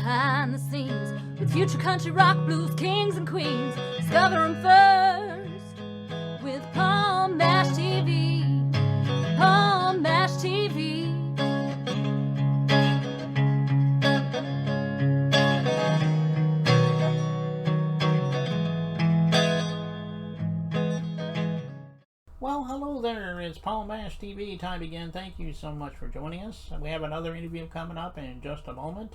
behind the scenes with future country rock blues kings and queens. Discover them first with Palm Bash TV. Palm Bash TV. Well, hello there. It's Palm Bash TV time again. Thank you so much for joining us. We have another interview coming up in just a moment.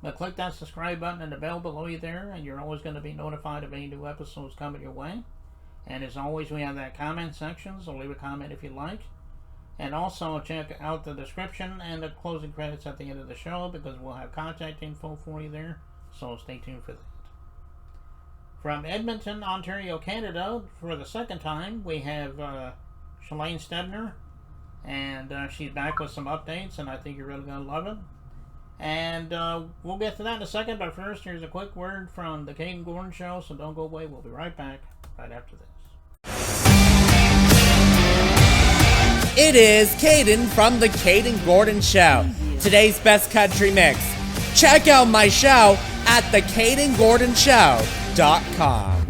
But click that subscribe button and the bell below you there, and you're always going to be notified of any new episodes coming your way. And as always, we have that comment section, so leave a comment if you like. And also check out the description and the closing credits at the end of the show, because we'll have contact info for you there. So stay tuned for that. From Edmonton, Ontario, Canada, for the second time, we have Shalaine Stebner, and she's back with some updates, and I think you're really going to love it. And we'll get to that in a second, but first, here's a quick word from the Caden Gordon Show, so don't go away. We'll be right back right after this. It is Caden from the Caden Gordon Show, today's best country mix. Check out my show at thecadengordonshow.com.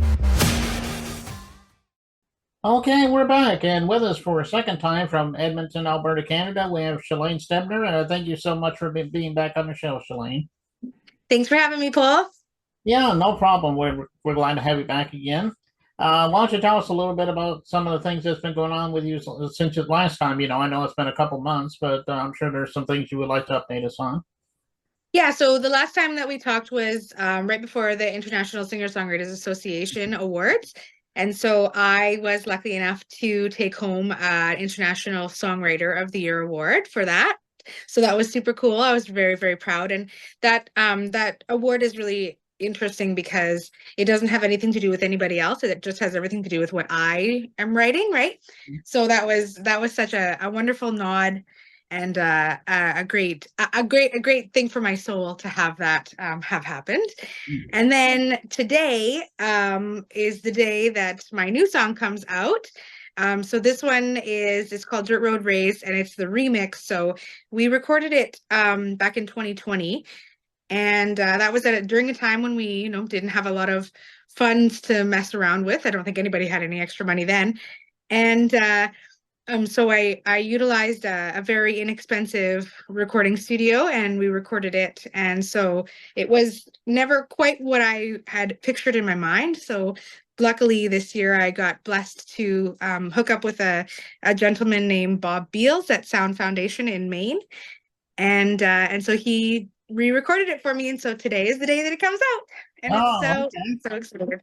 Okay, we're back, and with us for a second time from Edmonton, Alberta, Canada, we have Shalaine Stebner, and thank you so much for being back on the show, Shalaine. Thanks for having me, Paul. Yeah, no problem. We're glad to have you back again. Why don't you tell us a little bit about some of the things that's been going on with you since last time? You know, I know it's been a couple months, but I'm sure there's some things you would like to update us on. Yeah, so the last time that we talked was right before the International Singer-Songwriters Association Awards. And so I was lucky enough to take home an International Songwriter of the Year award for that. So that was super cool. I was very, very proud. And that that award is really interesting because it doesn't have anything to do with anybody else. It just has everything to do with what I am writing, right? So that was such a wonderful nod, and a great thing for my soul to have that have happened. And then today is the day that my new song comes out. So this one it's called Dirt Road Race, and it's the remix. So we recorded it back in 2020, and that was during a time when we didn't have a lot of funds to mess around with. I don't think anybody had any extra money then, and so I utilized a very inexpensive recording studio, and we recorded it. And so it was never quite what I had pictured in my mind. So luckily this year I got blessed to hook up with a gentleman named Bob Beals at Sound Foundation in Maine. And so he re-recorded it for me. And so today is the day that it comes out. And I'm so excited.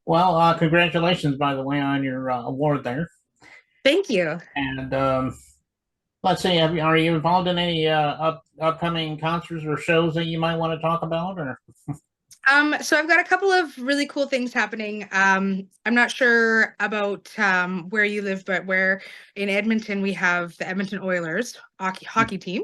Well, congratulations, by the way, on your award there. Thank you. And let's see, are you involved in any upcoming concerts or shows that you might want to talk about? Or so I've got a couple of really cool things happening. I'm not sure about where you live, but where in Edmonton we have the Edmonton Oilers hockey team.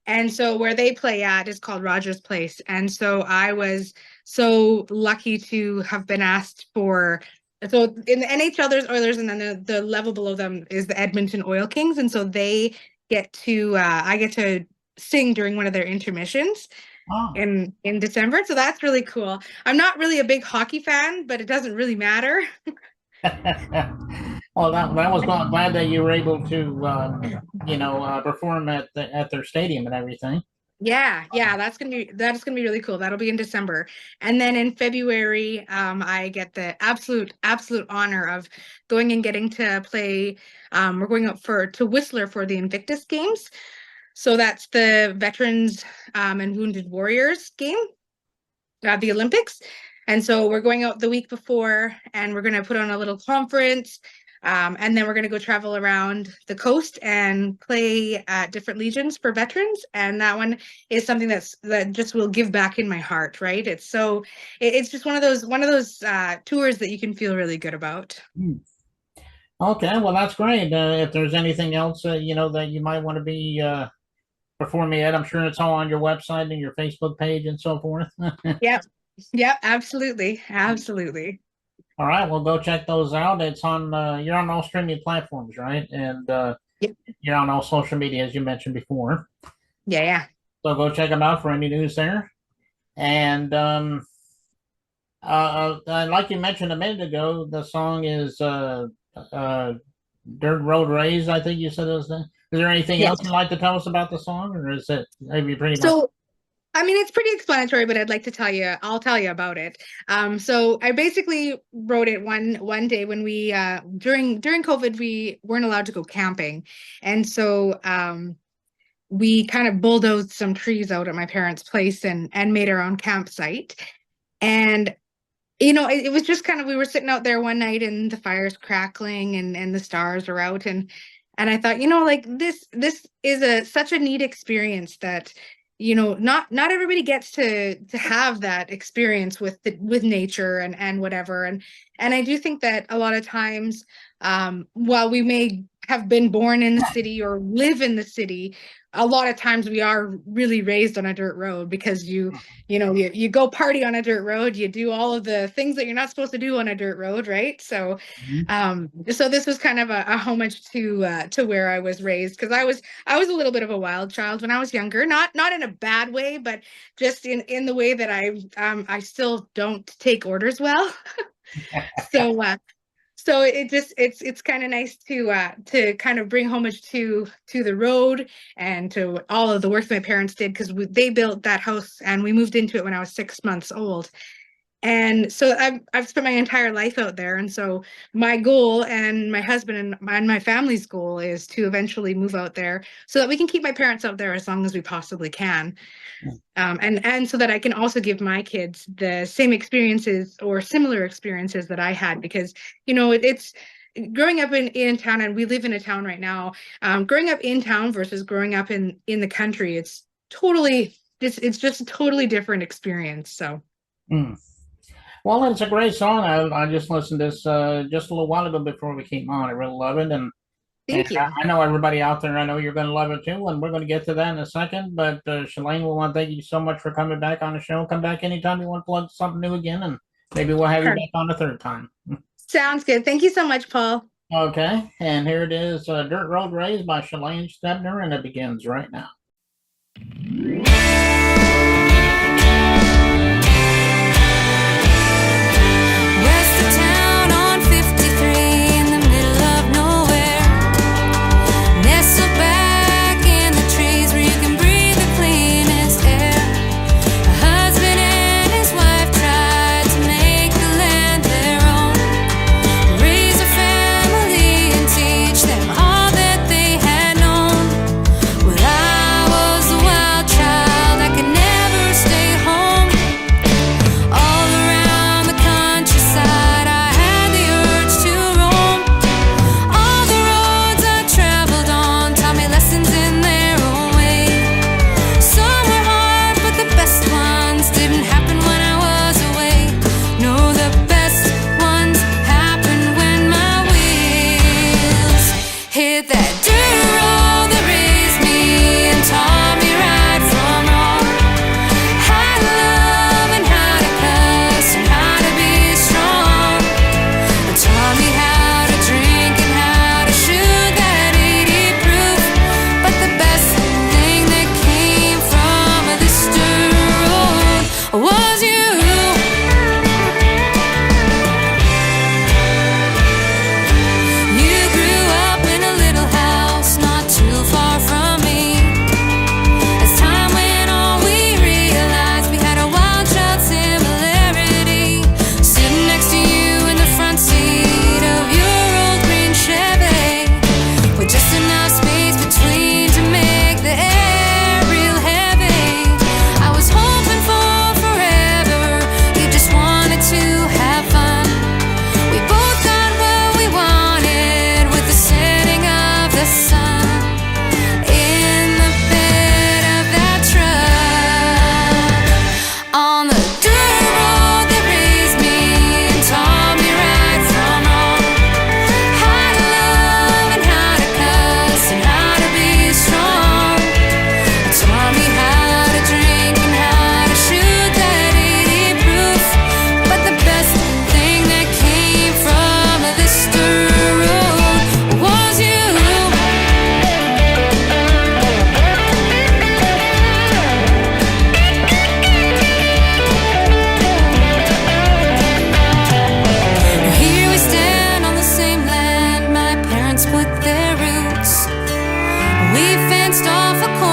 And so where they play at is called Rogers Place. And so I was so lucky to have been asked for. So in the NHL, there's Oilers, and then the level below them is the Edmonton Oil Kings. And so they get to, I get to sing during one of their intermissions in December. So that's really cool. I'm not really a big hockey fan, but it doesn't really matter. Well, that was glad that you were able to, perform at their stadium and everything. Yeah, that's gonna be really cool. That'll be in December, and then in February, I get the absolute honor of going and getting to play. We're going up to Whistler for the Invictus Games, so that's the Veterans and Wounded Warriors game, the Olympics, and so we're going out the week before, and we're going to put on a little conference. And then we're going to go travel around the coast and play at different legions for veterans. And that one is something that just will give back in my heart, right? It's just one of those tours that you can feel really good about. Okay, well, that's great. If there's anything else, that you might want to be performing at, I'm sure it's all on your website and your Facebook page and so forth. Yep, absolutely. All right, well, go check those out. It's on, you're on all streaming platforms, right? And Yep. You're on all social media, as you mentioned before. Yeah. So go check them out for any news there. And like you mentioned a minute ago, the song is Dirt Road Raised, I think you said it was that. Is there anything Yes. else you'd like to tell us about the song, or is it maybe pretty much? So, I mean, it's pretty explanatory, but I'd like to tell you, I'll tell you about it. So I basically wrote it one day when we during COVID, we weren't allowed to go camping. And so we kind of bulldozed some trees out at my parents' place and made our own campsite. And it was just kind of, we were sitting out there one night and the fire's crackling and the stars are out, and I thought, like this is such a neat experience that not everybody gets to have that experience with nature and whatever, and I do think that a lot of times, while we may have been born in the city or live in the city, a lot of times we are really raised on a dirt road, because you go party on a dirt road, you do all of the things that you're not supposed to do on a dirt road, right? So so this was kind of a homage to where I was raised, because I was a little bit of a wild child when I was younger, not in a bad way, but just in the way that I still don't take orders well. So so it's kind of nice to kind of bring homage to the road and to all of the work my parents did, because they built that house and we moved into it when I was 6 months old. And so I've spent my entire life out there. And so my goal, and my husband and my family's goal, is to eventually move out there so that we can keep my parents out there as long as we possibly can. And so that I can also give my kids the same experiences or similar experiences that I had, because it's growing up in town, and we live in a town right now. Growing up in town versus growing up in the country, it's just a totally different experience. So. Well, it's a great song. I just listened to this just a little while ago before we came on. I really love it, and Thank you. I know everybody out there, I know you're going to love it too, and we're going to get to that in a second. But Shalaine, we want to thank you so much for coming back on the show. Come back anytime you want to plug something new again, and maybe we'll have you back on the third time. Sounds good. Thank you so much, Paul. Okay, and here it is, Dirt Road Raised by Shalaine Stebner, and it begins right now. You grew up in a little house. fenced off a corner.